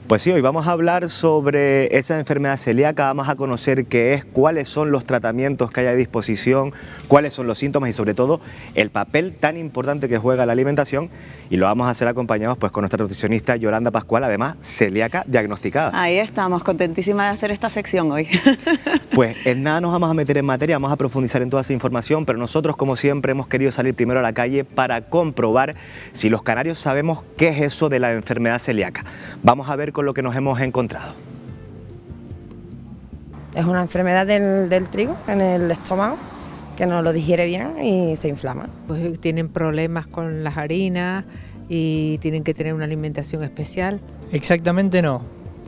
Pues sí, hoy vamos a hablar sobre esa enfermedad celíaca, vamos a conocer qué es, cuáles son los tratamientos que hay a disposición, cuáles son los síntomas y sobre todo el papel tan importante que juega la alimentación, y lo vamos a hacer acompañados pues con nuestra nutricionista Yolanda Pascual, además celíaca diagnosticada. Ahí estamos, contentísima de hacer esta sección hoy. Pues en nada nos vamos a meter en materia, vamos a profundizar en toda esa información, pero nosotros como siempre hemos querido salir primero a la calle para comprobar si los canarios sabemos qué es eso de la enfermedad celíaca. Vamos a ver con lo que nos hemos encontrado. Es una enfermedad del trigo en el estómago que no lo digiere bien y se inflama. Pues tienen problemas con las harinas y tienen que tener una alimentación especial. Exactamente no.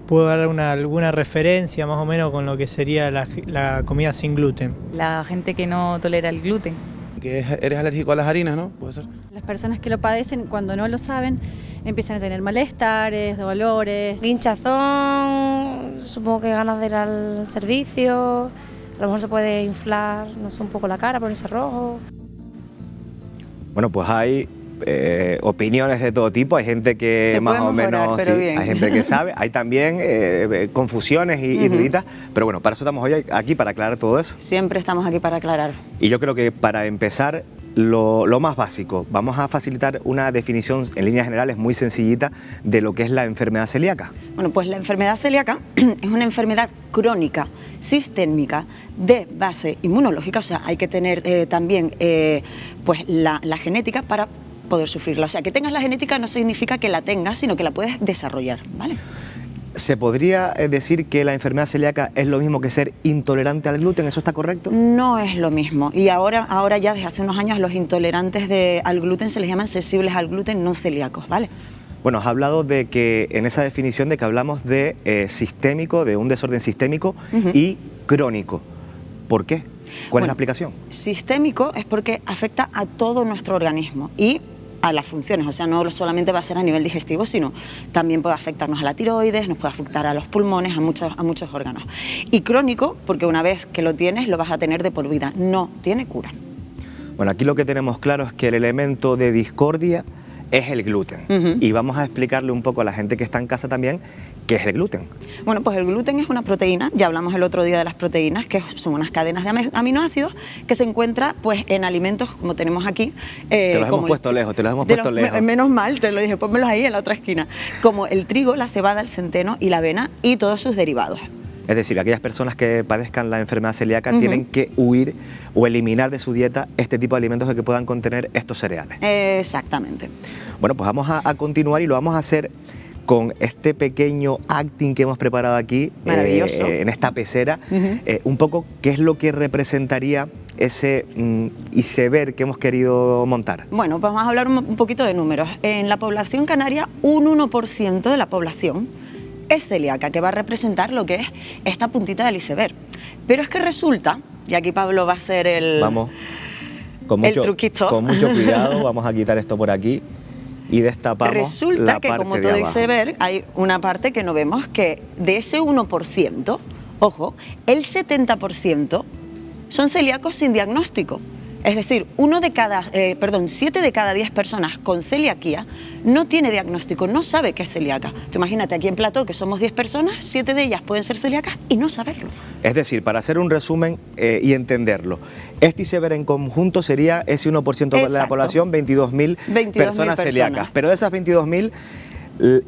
Puedo dar alguna referencia más o menos con lo que sería la comida sin gluten. La gente que no tolera el gluten. Que eres alérgico a las harinas, ¿no? ¿Puede ser? Las personas que lo padecen, cuando no lo saben, empiezan a tener malestares, dolores. Hinchazón, supongo que ganas de ir al servicio, a lo mejor se puede inflar, no sé, un poco la cara, ponerse rojo. Bueno, pues hay opiniones de todo tipo, hay gente que Se más puede o mejorar, menos, pero sí, bien. hay gente que sabe, hay también confusiones y duditas, pero bueno, para eso estamos hoy aquí, para aclarar todo eso. Siempre estamos aquí para aclarar. Y yo creo que para empezar, lo más básico, vamos a facilitar una definición en líneas generales muy sencillita de lo que es la enfermedad celíaca. Bueno, pues la enfermedad celíaca es una enfermedad crónica, sistémica, de base inmunológica, o sea, hay que tener también pues la genética para poder sufrirla. O sea, que tengas la genética no significa que la tengas, sino que la puedes desarrollar, ¿vale? ¿Se podría decir que la enfermedad celíaca es lo mismo que ser intolerante al gluten? ¿Eso está correcto? No es lo mismo. Y ahora ya desde hace unos años los intolerantes al gluten se les llaman sensibles al gluten no celíacos, ¿vale? Bueno, has hablado de que en esa definición de que hablamos de sistémico, de un desorden sistémico y crónico. ¿Por qué? ¿Cuál es la explicación? Sistémico es porque afecta a todo nuestro organismo y a las funciones, o sea, no solamente va a ser a nivel digestivo, sino también puede afectarnos a la tiroides, nos puede afectar a los pulmones, a muchos órganos. Y crónico, porque una vez que lo tienes, lo vas a tener de por vida, no tiene cura. Bueno, aquí lo que tenemos claro es que el elemento de discordia es el gluten. Y vamos a explicarle un poco a la gente que está en casa también qué es el gluten. Bueno, pues el gluten es una proteína, ya hablamos el otro día de las proteínas, que son unas cadenas de aminoácidos que se encuentra pues en alimentos como tenemos aquí. Te los hemos puesto lejos, te los hemos puesto lejos. Menos mal, te lo dije, pónmelos ahí en la otra esquina. Como el trigo, la cebada, el centeno y la avena y todos sus derivados. Es decir, aquellas personas que padezcan la enfermedad celíaca tienen que huir o eliminar de su dieta este tipo de alimentos que puedan contener estos cereales. Exactamente. Bueno, pues vamos a continuar y lo vamos a hacer con este pequeño acting que hemos preparado aquí, maravilloso, en esta pecera, un poco qué es lo que representaría ese iceberg que hemos querido montar. Bueno, pues vamos a hablar un poquito de números. En la población canaria, un 1% de la población es celíaca, que va a representar lo que es esta puntita del iceberg. Pero es que resulta, y aquí Pablo va a hacer el truquito. Con mucho cuidado, vamos a quitar esto por aquí y destapamos resulta la que, parte como de todo abajo. iceberg, hay una parte que no vemos, que de ese 1%, ojo, el 70% son celíacos sin diagnóstico. Es decir, 7 de cada 10 personas con celiaquía no tiene diagnóstico, no sabe que es celíaca. Tú imagínate aquí en Plató que somos 10 personas, 7 de ellas pueden ser celíacas y no saberlo. Es decir, para hacer un resumen y este iceberg en conjunto sería ese 1% de la población, 22.000 personas celíacas. Pero de esas 22.000,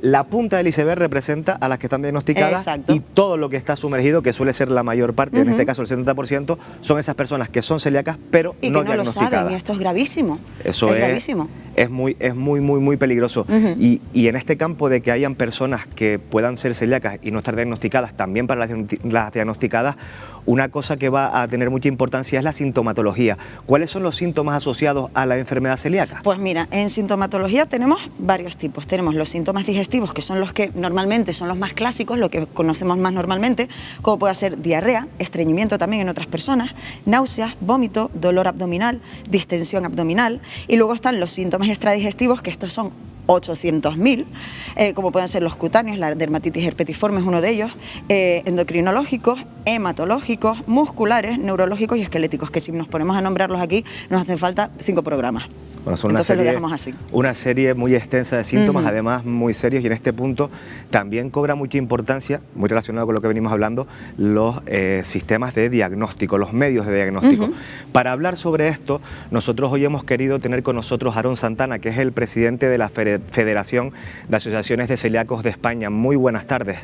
la punta del iceberg representa a las que están diagnosticadas. Exacto. Y todo lo que está sumergido, que suele ser la mayor parte, en este caso el 70%, son esas personas que son celíacas pero y no que no diagnosticadas. lo saben, y esto es gravísimo. Eso es gravísimo. Es muy peligroso. Y en este campo de que hayan personas que puedan ser celíacas y no estar diagnosticadas, también para las diagnosticadas, una cosa que va a tener mucha importancia es la sintomatología. ¿Cuáles son los síntomas asociados a la enfermedad celíaca? Pues mira, en sintomatología tenemos varios tipos. Tenemos los síntomas digestivos, que son los que normalmente son los más clásicos, lo que conocemos más normalmente, como puede ser diarrea, estreñimiento también en otras personas, náuseas, vómito, dolor abdominal, distensión abdominal, y luego están los síntomas extradigestivos, que estos son 800.000, como pueden ser los cutáneos, la dermatitis herpetiforme es uno de ellos, endocrinológicos, hematológicos, musculares, neurológicos y esqueléticos, que si nos ponemos a nombrarlos aquí nos hacen falta 5 programas. Bueno, son Entonces lo dejamos así. Una serie muy extensa de síntomas, además muy serios, y en este punto también cobra mucha importancia, muy relacionado con lo que venimos hablando, los sistemas de diagnóstico, los medios de diagnóstico. Para hablar sobre esto, nosotros hoy hemos querido tener con nosotros a Aarón Santana, que es el presidente de la Federación de Asociaciones de Celíacos de España. Muy buenas tardes.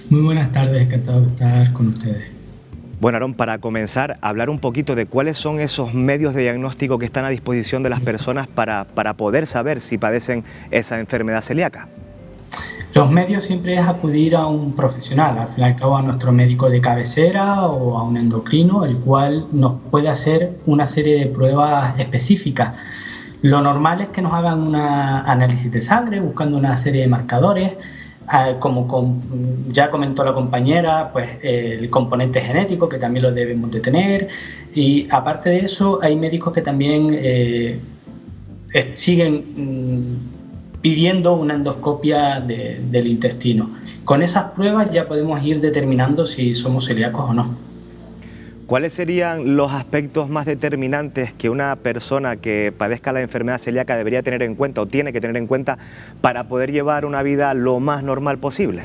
Muy buenas tardes, encantado de estar con ustedes. Bueno, Aarón, para comenzar, hablar un poquito de cuáles son esos medios de diagnóstico que están a disposición de las personas para poder saber si padecen esa enfermedad celíaca. Los medios siempre es acudir a un profesional, al fin y al cabo a nuestro médico de cabecera o a un endocrino, el cual nos puede hacer una serie de pruebas específicas. Lo normal es que nos hagan un análisis de sangre buscando una serie de marcadores. Como ya comentó la compañera, pues el componente genético, que también lo debemos de tener, y aparte de eso hay médicos que también siguen pidiendo una endoscopia del intestino. Con esas pruebas ya podemos ir determinando si somos celíacos o no. ¿Cuáles serían los aspectos más determinantes que una persona que padezca la enfermedad celíaca debería tener en cuenta o tiene que tener en cuenta para poder llevar una vida lo más normal posible?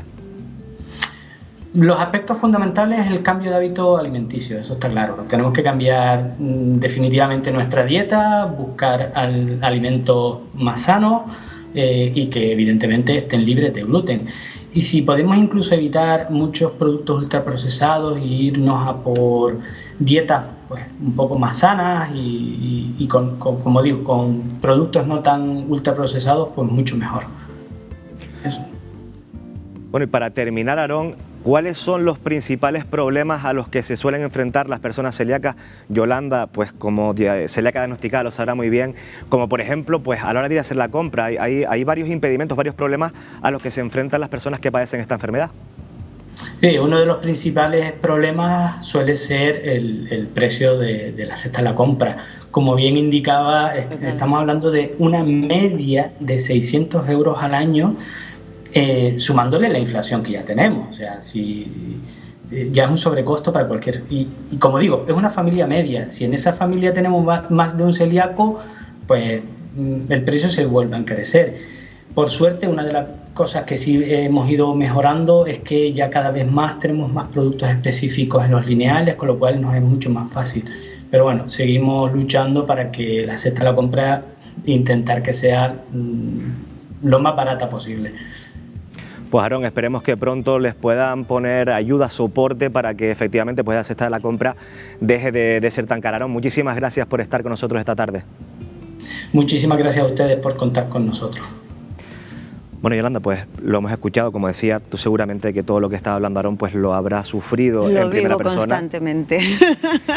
Los aspectos fundamentales es el cambio de hábito alimenticio, eso está claro. Tenemos que cambiar definitivamente nuestra dieta, buscar alimentos más sanos y que evidentemente estén libres de gluten. Y si podemos incluso evitar muchos productos ultraprocesados e irnos a por dietas pues, un poco más sanas y como digo, con productos no tan ultraprocesados, pues mucho mejor. Eso. Bueno, y para terminar, Aarón, ¿cuáles son los principales problemas a los que se suelen enfrentar las personas celíacas? Yolanda, pues como celíaca diagnosticada lo sabrá muy bien, como por ejemplo, pues a la hora de ir a hacer la compra, hay varios impedimentos, varios problemas a los que se enfrentan las personas que padecen esta enfermedad. Sí, uno de los principales problemas suele ser el precio de la cesta de la compra. Como bien indicaba, estamos hablando de una media de 600 euros al año, sumándole la inflación que ya tenemos. O sea, si ya es un sobrecosto para cualquier... Y como digo, es una familia media. Si en esa familia tenemos más de un celíaco, pues el precio se vuelve a encarecer. Por suerte, una de las cosas que sí hemos ido mejorando es que ya cada vez más tenemos más productos específicos en los lineales, con lo cual nos es mucho más fácil. Pero bueno, seguimos luchando para que la cesta de la compra, intentar que sea lo más barata posible. Pues Aarón, esperemos que pronto les puedan poner ayuda, soporte para que efectivamente pues, la cesta de la compra deje de ser tan cara. Aarón, muchísimas gracias por estar con nosotros esta tarde. Muchísimas gracias a ustedes por contar con nosotros. Bueno, Yolanda, pues lo hemos escuchado, como decía, tú seguramente que todo lo que estaba hablando Aarón pues lo habrá sufrido en primera persona. Constantemente.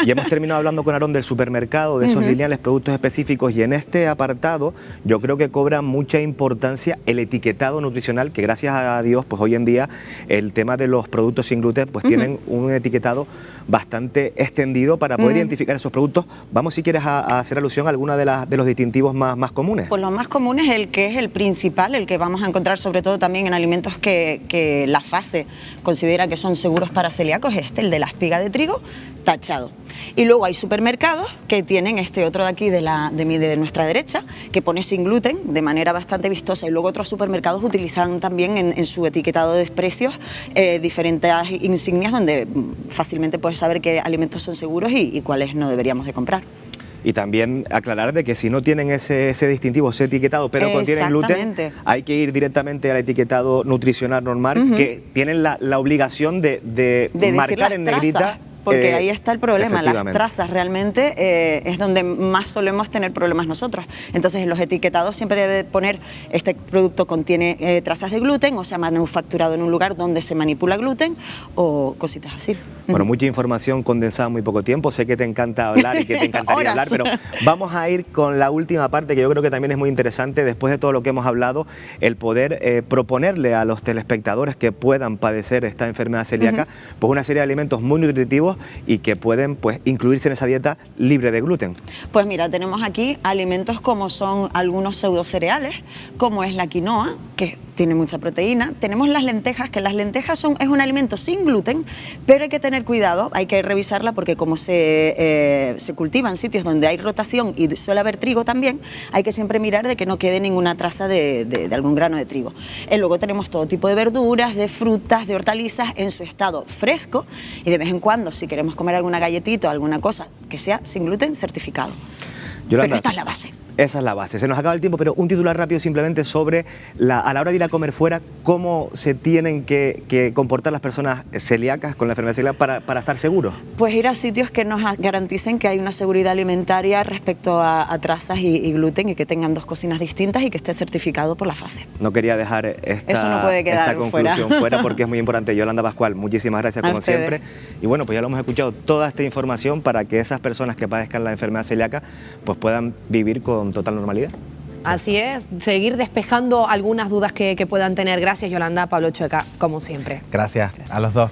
Y hemos terminado hablando con Aarón del supermercado, de esos lineales, productos específicos, y en este apartado yo creo que cobra mucha importancia el etiquetado nutricional, que gracias a Dios pues hoy en día el tema de los productos sin gluten pues tienen un etiquetado bastante extendido para poder identificar esos productos. Vamos, si quieres, a hacer alusión a alguna de los distintivos más comunes. Pues lo más común es el que es el principal, el que vamos a encontrar sobre todo también en alimentos que la FASE considera que son seguros para celíacos, el de la espiga de trigo, tachado. Y luego hay supermercados que tienen este otro de aquí de nuestra derecha, que pone sin gluten de manera bastante vistosa, y luego otros supermercados utilizan también en su etiquetado de precios diferentes insignias donde fácilmente puedes saber qué alimentos son seguros y cuáles no deberíamos de comprar. Y también aclarar de que si no tienen ese distintivo, ese etiquetado, pero contienen gluten, hay que ir directamente al etiquetado nutricional normal, que tienen la obligación de marcar en negrita. Porque ahí está el problema, las trazas realmente es donde más solemos tener problemas nosotros. Entonces en los etiquetados siempre debe poner este producto contiene trazas de gluten o se ha manufacturado en un lugar donde se manipula gluten o cositas así. Bueno, mucha información condensada en muy poco tiempo. Sé que te encanta hablar y que te encantaría hablar, pero vamos a ir con la última parte que yo creo que también es muy interesante. Después de todo lo que hemos hablado, el poder proponerle a los telespectadores que puedan padecer esta enfermedad celíaca pues una serie de alimentos muy nutritivos y que pueden pues incluirse en esa dieta libre de gluten. Pues mira, tenemos aquí alimentos como son algunos pseudocereales, como es la quinoa, que tiene mucha proteína. Tenemos las lentejas, que las lentejas es un alimento sin gluten, pero hay que tener tener cuidado, hay que revisarla porque como se cultiva en sitios donde hay rotación y suele haber trigo también, hay que siempre mirar de que no quede ninguna traza de algún grano de trigo. Luego tenemos todo tipo de verduras, de frutas, de hortalizas en su estado fresco y de vez en cuando, si queremos comer alguna galletita o alguna cosa que sea sin gluten, certificado. Yolanda, pero esta es la base. Esa es la base. Se nos acaba el tiempo, pero un titular rápido simplemente sobre a la hora de ir a comer fuera, cómo se tienen que comportar las personas celíacas con la enfermedad celíaca para estar seguros. Pues ir a sitios que nos garanticen que hay una seguridad alimentaria respecto a trazas y gluten y que tengan dos cocinas distintas y que esté certificado por la FASE. No quería dejar Eso no puede quedar esta conclusión fuera porque es muy importante. Yolanda Pascual, muchísimas gracias como siempre. Y bueno, pues ya lo hemos escuchado, toda esta información para que esas personas que padezcan la enfermedad celíaca pues puedan vivir con total normalidad. Así es, seguir despejando algunas dudas que puedan tener. Gracias, Yolanda, Pablo Chueca, como siempre. Gracias a los dos.